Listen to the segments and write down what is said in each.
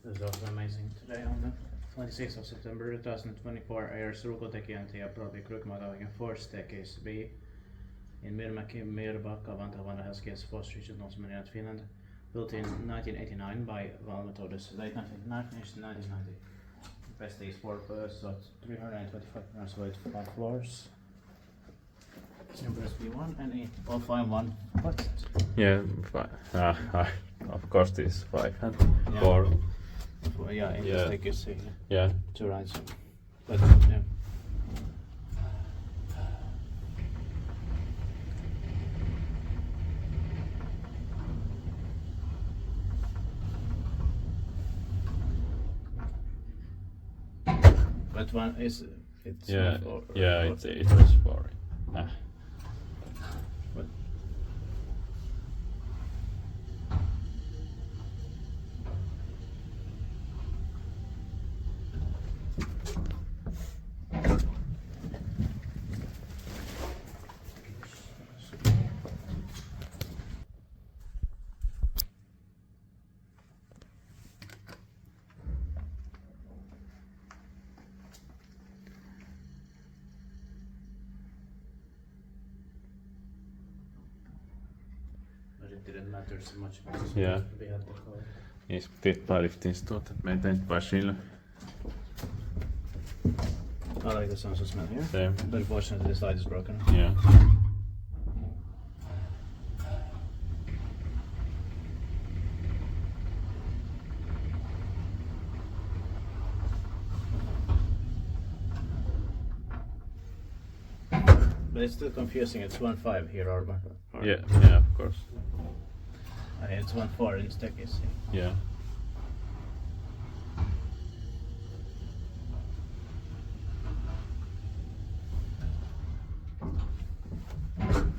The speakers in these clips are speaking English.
This is also amazing. Today on the 26th of September 2024 airs Ruukuntekijäntie Public Rykmaatavingen 4 Staircase B in Myyrmäki, Myyrmäki, Vantaa, Vantaa has Forest Region, North Finland. Built in 1989 by Valmet Otis, late 1990. Best is 4 berths, so 325 grams weight, 5 floors. Numbers B1 and E. All 5-1. What? Yeah, of course this 5 and Yeah. 4. Well, yeah, in Yeah. the stick you see Yeah. 2 rides. But yeah. But one is it's Yeah, for, yeah, for, it was 4. But it didn't matter so much because Yeah. we had the car. Inspirerliftinstået, att meitä inte bara skiljer. I like the sounds of smell here. Same. But unfortunately the slide is broken. Yeah. But it's still confusing, it's 1.5 here or Yeah, of course. It's 1.4 in staircase. Yeah.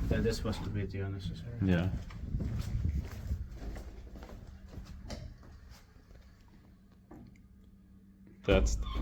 Then this was completely unnecessary. Yeah. That's